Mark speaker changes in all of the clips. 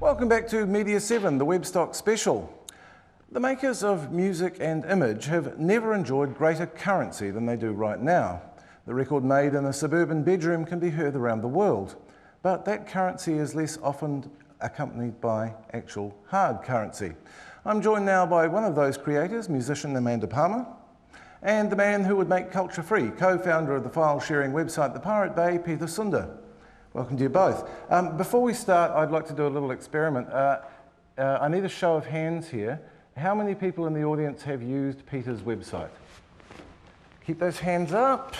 Speaker 1: Welcome back to Media7, the Webstock special. The makers of music and image have never enjoyed greater currency than they do right now. The record made in a suburban bedroom can be heard around the world, but that currency is less often accompanied by actual hard currency. I'm joined now by one of those creators, musician Amanda Palmer, and the man who would make culture free, co-founder of the file-sharing website The Pirate Bay, Peter Sunder. Welcome to you both. Before we start, I'd like to do a little experiment. I need a show of hands here. How many people in the audience have used Peter's website? Keep those hands up.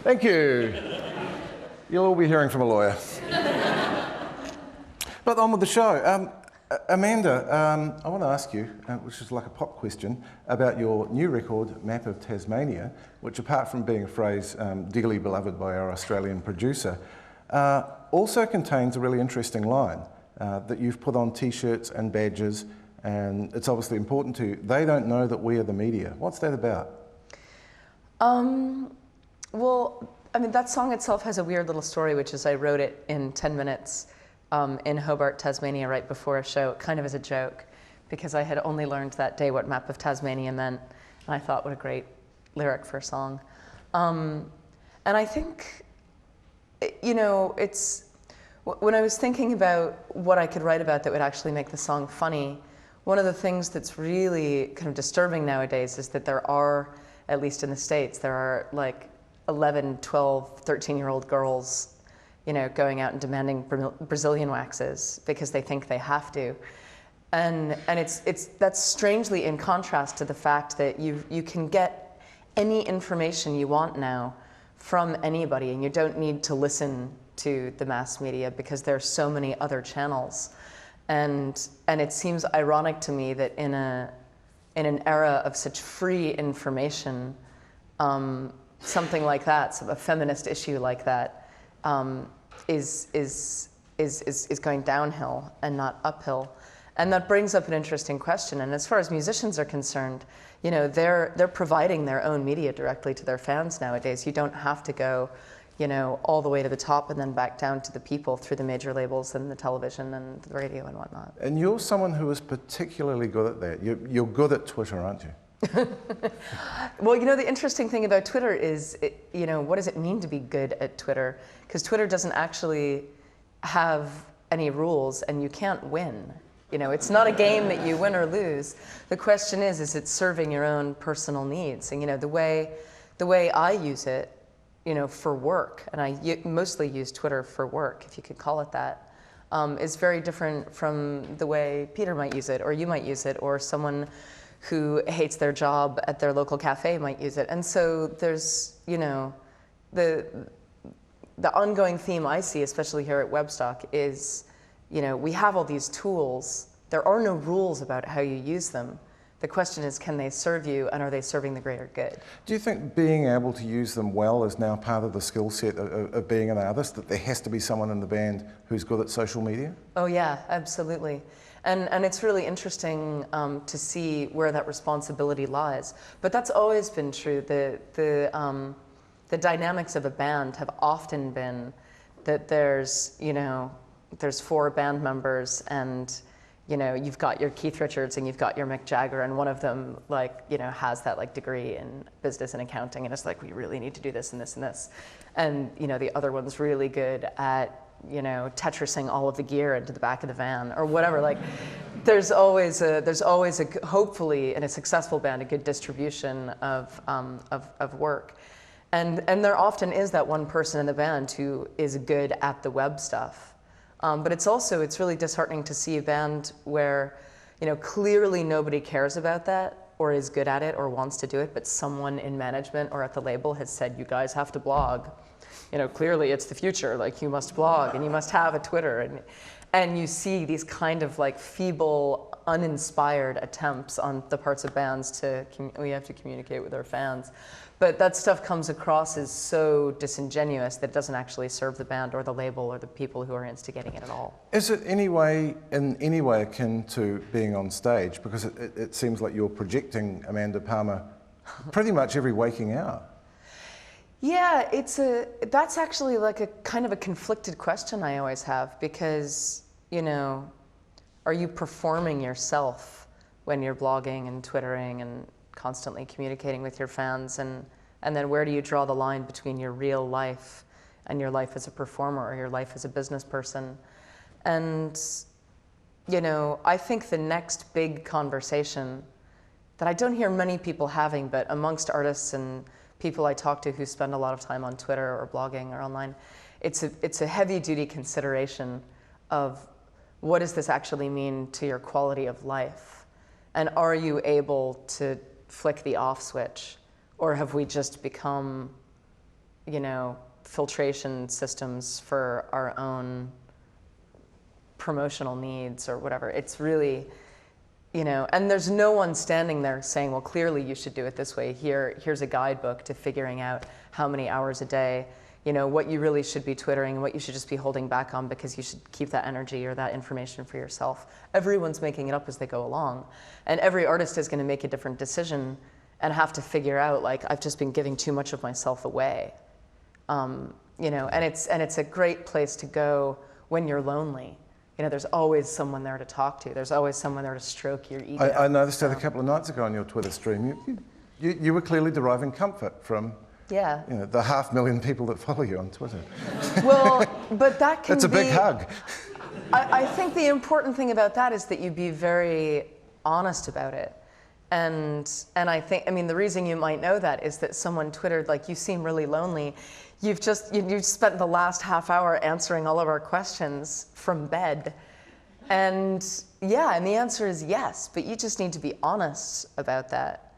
Speaker 1: Thank you. You'll all be hearing from a lawyer. But on with the show. Amanda, I want to ask you, which is like a pop question, about your new record, Map of Tasmania, which apart from being a phrase dearly beloved by our Australian producer, also contains a really interesting line that you've put on t-shirts and badges, and it's obviously important to you. They don't know that we are the media. What's that about?
Speaker 2: Well, I mean, that song itself has a weird little story, which is I wrote it in 10 minutes in Hobart, Tasmania, right before a show, kind of as a joke, because I had only learned that day what Map of Tasmania meant, and I thought, what a great lyric for a song. And I think, you know, when I was thinking about what I could write about that would actually make the song funny, one of the things that's really kind of disturbing nowadays is that there are, at least in the States, there are like 11, 12, 13-year-old girls, you know, going out and demanding Brazilian waxes because they think they have to. And that's strangely in contrast to the fact that you can get any information you want now from anybody, and you don't need to listen to the mass media because there are so many other channels. And it seems ironic to me that in an era of such free information, something like that, a feminist issue like that, is going downhill and not uphill. And that brings up an interesting question. And as far as musicians are concerned, you know, they're providing their own media directly to their fans nowadays. You don't have to go, you know, all the way to the top and then back down to the people through the major labels and the television and the radio and whatnot.
Speaker 1: And you're someone who is particularly good at that. You're good at Twitter, aren't you?
Speaker 2: Well, you know, the interesting thing about Twitter is, you know, what does it mean to be good at Twitter? Because Twitter doesn't actually have any rules and you can't win. You know, it's not a game that you win or lose. The question is it serving your own personal needs? And, you know, the way I use it, you know, for work, and I mostly use Twitter for work, if you could call it that, is very different from the way Peter might use it, or you might use it, or someone who hates their job at their local cafe might use it. And so there's, you know, the ongoing theme I see, especially here at Webstock, is, you know, we have all these tools. There are no rules about how you use them. The question is, can they serve you, and are they serving the greater good? Do
Speaker 1: you think being able to use them well is now part of the skill set of being an artist, that there has to be someone in the band who's good at social media?
Speaker 2: Oh yeah, absolutely. And it's really interesting to see where that responsibility lies. But that's always been true. The dynamics of a band have often been that there's, you know, there's 4 band members, and, you know, you've got your Keith Richards and you've got your Mick Jagger, and one of them, like, you know, has that like degree in business and accounting, and it's like, we really need to do this and this and this. And, you know, the other one's really good at, you know, Tetrising all of the gear into the back of the van or whatever. Like, there's always a hopefully in a successful band, a good distribution of work. And there often is that one person in the band who is good at the web stuff. But it's really disheartening to see a band where, you know, clearly nobody cares about that or is good at it or wants to do it, but someone in management or at the label has said, you guys have to blog. You know, clearly it's the future, like, you must blog and you must have a Twitter. And you see these kind of like feeble, uninspired attempts on the parts of bands we have to communicate with our fans. But that stuff comes across as so disingenuous that it doesn't actually serve the band or the label or the people who are instigating it at all.
Speaker 1: Is it in any way akin to being on stage? Because it seems like you're projecting Amanda Palmer pretty much every waking hour.
Speaker 2: Yeah, that's actually like a kind of a conflicted question I always have, because, you know, are you performing yourself when you're blogging and twittering and constantly communicating with your fans, and then where do you draw the line between your real life and your life as a performer or your life as a business person? And, you know, I think the next big conversation that I don't hear many people having, but amongst artists and people I talk to who spend a lot of time on Twitter or blogging or online, it's a heavy-duty consideration of what does this actually mean to your quality of life? And are you able to flick the off switch? Or have we just become, you know, filtration systems for our own promotional needs or whatever? It's really, you know, and there's no one standing there saying, well, clearly you should do it this way. Here's a guidebook to figuring out how many hours a day, you know, what you really should be twittering and what you should just be holding back on because you should keep that energy or that information for yourself. Everyone's making it up as they go along. And every artist is going to make a different decision and have to figure out, like, I've just been giving too much of myself away. You know, and it's a great place to go when you're lonely. You know, there's always someone there to talk to. There's always someone there to stroke your ego.
Speaker 1: I noticed that a couple of nights ago on your Twitter stream, you were clearly deriving comfort from,
Speaker 2: yeah,
Speaker 1: you know, the 500,000 people that follow you on Twitter.
Speaker 2: Well, but that can
Speaker 1: It's a big hug.
Speaker 2: I think the important thing about that is that you be very honest about it. And I think, I mean, the reason you might know that is that someone Twittered, like, you seem really lonely. You've spent the last half hour answering all of our questions from bed. And yeah, and the answer is yes, but you just need to be honest about that,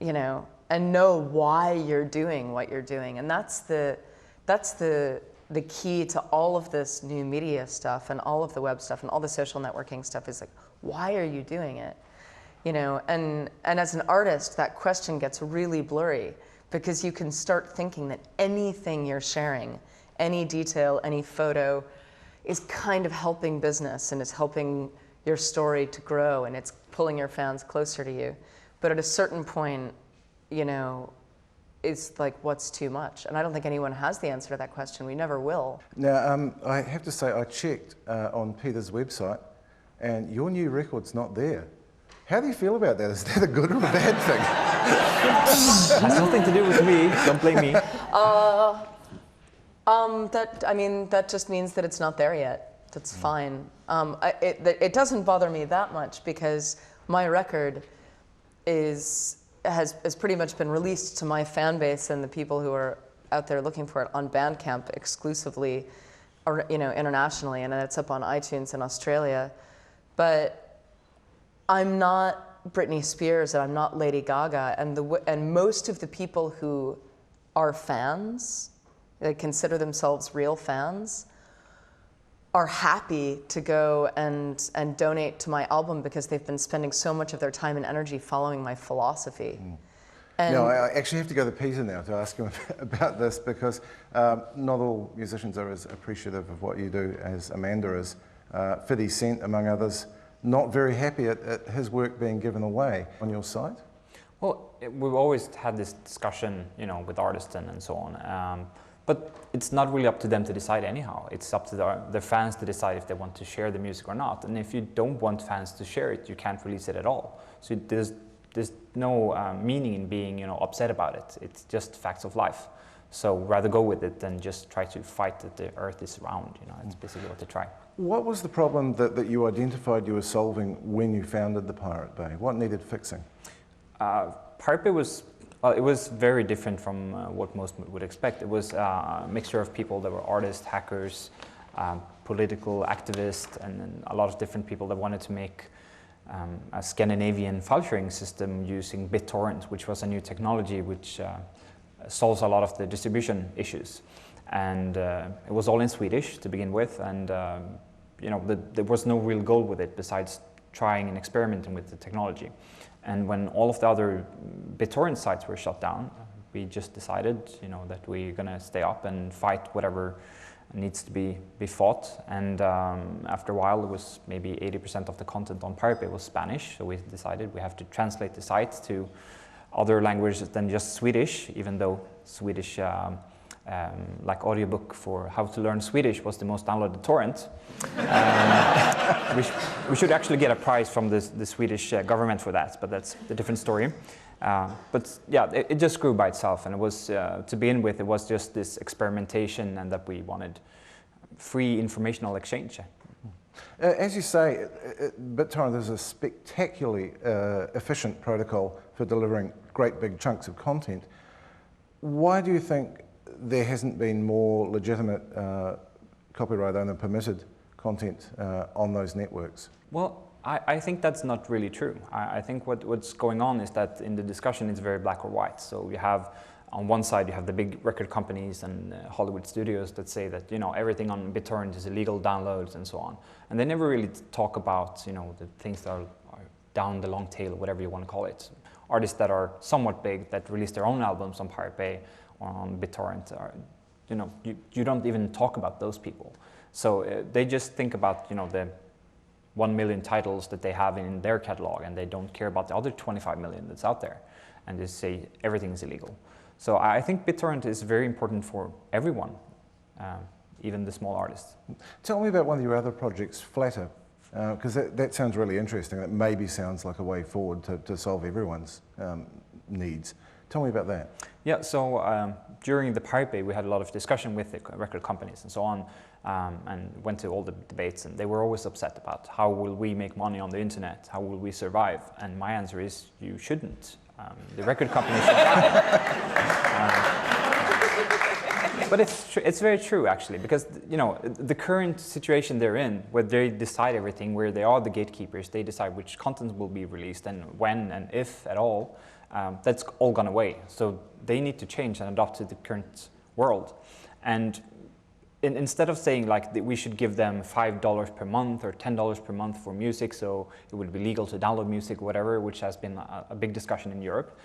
Speaker 2: you know, and know why you're doing what you're doing. And that's the key to all of this new media stuff and all of the web stuff and all the social networking stuff is like, why are you doing it? You know, and as an artist, that question gets really blurry because you can start thinking that anything you're sharing, any detail, any photo, is kind of helping business and is helping your story to grow and it's pulling your fans closer to you. But at a certain point, you know, it's like, what's too much? And I don't think anyone has the answer to that question. We never will.
Speaker 1: Now, I have to say, I checked on Peter's website and your new record's not there. How do you feel about that? Is that a good or a bad thing?
Speaker 3: Has nothing to do with me. Don't blame me.
Speaker 2: That just means that it's not there yet. That's fine. It doesn't bother me that much because my record has pretty much been released to my fan base and the people who are out there looking for it on Bandcamp exclusively, or, you know, internationally, and it's up on iTunes in Australia. But I'm not Britney Spears and I'm not Lady Gaga, and most of the people who are fans, they consider themselves real fans, are happy to go and donate to my album because they've been spending so much of their time and energy following my philosophy. And
Speaker 1: no, I actually have to go to Peter now to ask him about this because not all musicians are as appreciative of what you do as Amanda is. 50 Cent, among others, not very happy at his work being given away on your site?
Speaker 3: Well, we've always had this discussion, you know, with artists and so on. But it's not really up to them to decide anyhow. It's up to the fans to decide if they want to share the music or not. And if you don't want fans to share it, you can't release it at all. So there's no meaning in being, you know, upset about it. It's just facts of life. So rather go with it than just try to fight that the earth is round. You know, it's basically what they try.
Speaker 1: What was the problem that you identified you were solving when you founded the Pirate Bay? What needed fixing?
Speaker 3: Pirate Bay was it was very different from what most would expect. It was a mixture of people that were artists, hackers, political activists, and a lot of different people that wanted to make a Scandinavian file sharing system using BitTorrent, which was a new technology which solves a lot of the distribution issues. And it was all in Swedish to begin with, and you know, there was no real goal with it besides trying and experimenting with the technology. And when all of the other BitTorrent sites were shut down, we just decided, you know, that we're going to stay up and fight whatever needs to be fought. And after a while, it was maybe 80% of the content on Pirate Bay was Spanish, so we decided we have to translate the site to other languages than just Swedish, even though Swedish, like audiobook for how to learn Swedish was the most downloaded torrent. We should actually get a prize from the Swedish government for that, but that's a different story. But yeah, it just grew by itself, and it was, to begin with, it was just this experimentation, and that we wanted free informational exchange.
Speaker 1: As you say, BitTorrent is a spectacularly efficient protocol for delivering great big chunks of content. Why do you think there hasn't been more legitimate copyright owner permitted content on those networks?
Speaker 3: Well, I think that's not really true. I think what's going on is that in the discussion it's very black or white. So you have, on one side, you have the big record companies and Hollywood studios that say that, you know, everything on BitTorrent is illegal downloads and so on. And they never really talk about, you know, the things that are down the long tail, whatever you want to call it. Artists that are somewhat big, that release their own albums on Pirate Bay or on BitTorrent, are, you know, you don't even talk about those people. So they just think about, you know, the 1 million titles that they have in their catalog, and they don't care about the other 25 million that's out there, and just say everything is illegal. So I think BitTorrent is very important for everyone, even the small artists.
Speaker 1: Tell me about one of your other projects, Flatter, because that sounds really interesting. That maybe sounds like a way forward to solve everyone's needs. Tell me about that.
Speaker 3: Yeah, so during the Pirate Bay, we had a lot of discussion with the record companies and so on, and went to all the debates, and they were always upset about how will we make money on the internet, how will we survive? And my answer is, you shouldn't. The record companies should die. But it's very true, actually, because, you know, the current situation they're in, where they decide everything, where they are the gatekeepers, they decide which content will be released and when and if at all, that's all gone away. So they need to change and adapt to the current world. And instead of saying like that we should give them $5 per month or $10 per month for music, so it would be legal to download music, whatever, which has been a big discussion in Europe,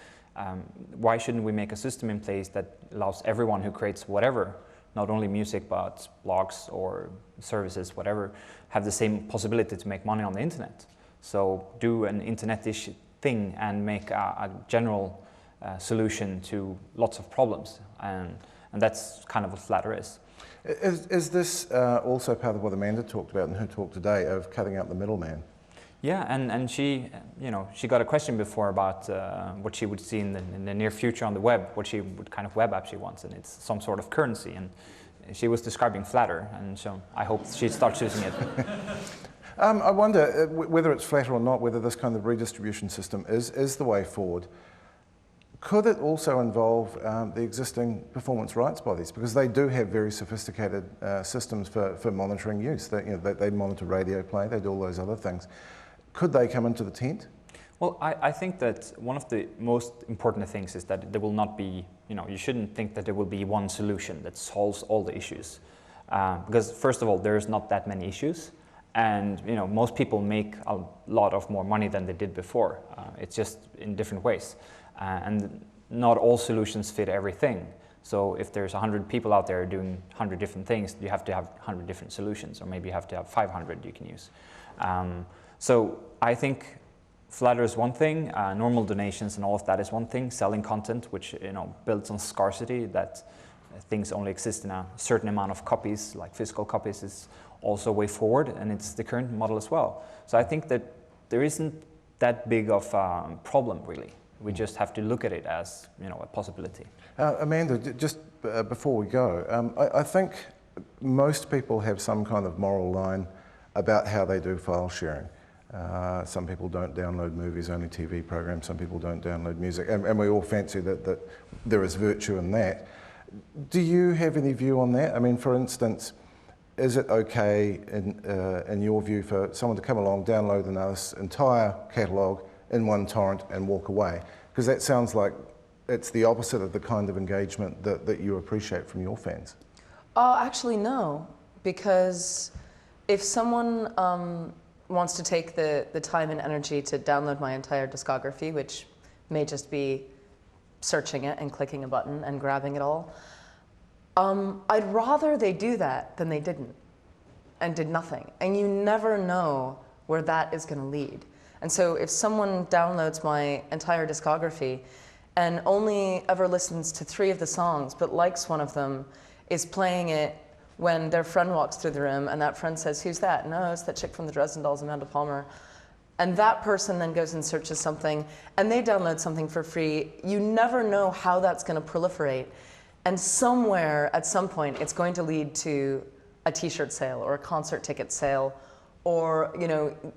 Speaker 3: why shouldn't we make a system in place that allows everyone who creates whatever, not only music but blogs or services, whatever, have the same possibility to make money on the internet? So do an internet-ish thing and make a general solution to lots of problems, and that's kind of what Flatter is.
Speaker 1: Is this also part of what Amanda talked about in her talk today, of cutting out the middleman?
Speaker 3: Yeah, and she, you know, she got a question before about what she would see in the near future on the web, what kind of web app she wants, and it's some sort of currency, and she was describing Flatter, and so I hope she starts using it.
Speaker 1: I wonder whether it's Flatter or not, whether this kind of redistribution system is the way forward. Could it also involve the existing performance rights bodies? Because they do have very sophisticated systems for monitoring use. They monitor radio play, they do all those other things. Could they come into the tent?
Speaker 3: Well, I think that one of the most important things is that there will not be, you know, you shouldn't think that there will be one solution that solves all the issues. Because first of all, there's not that many issues. And, you know, most people make a lot of more money than they did before. It's just in different ways. And not all solutions fit everything. So if there's 100 people out there doing 100 different things, you have to have 100 different solutions, or maybe you have to have 500 you can use. So I think Flatter is one thing, normal donations and all of that is one thing, selling content, which, you know, builds on scarcity, that things only exist in a certain amount of copies, like physical copies, is also a way forward, and it's the current model as well. So I think that there isn't that big of a problem, really. We just have to look at it as, you know, a possibility.
Speaker 1: Amanda, just before we go, I think most people have some kind of moral line about how they do file sharing. Some people don't download movies, only TV programs. Some people don't download music, and we all fancy that there is virtue in that. Do you have any view on that? I mean, for instance, is it okay, in your view, for someone to come along, download an artist's entire catalogue in one torrent and walk away? Because that sounds like it's the opposite of the kind of engagement that you appreciate from your fans.
Speaker 2: Actually, no, because if someone wants to take the time and energy to download my entire discography, which may just be searching it and clicking a button and grabbing it all, I'd rather they do that than they didn't and did nothing. And you never know where that is going to lead. And so if someone downloads my entire discography and only ever listens to 3 of the songs, but likes one of them, is playing it when their friend walks through the room, and that friend says, "Who's that?" "No, it's that chick from the Dresden Dolls, Amanda Palmer." And that person then goes and searches something, and they download something for free. You never know how that's going to proliferate. And somewhere, at some point, it's going to lead to a t-shirt sale or a concert ticket sale, or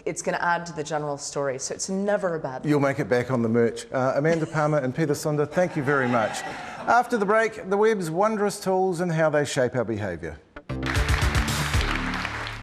Speaker 2: it's going to add to the general story. So it's never a bad thing.
Speaker 1: You'll make it back on the merch. Amanda Palmer and Peter Sunder, thank you very much. After the break, the web's wondrous tools and how they shape our behaviour.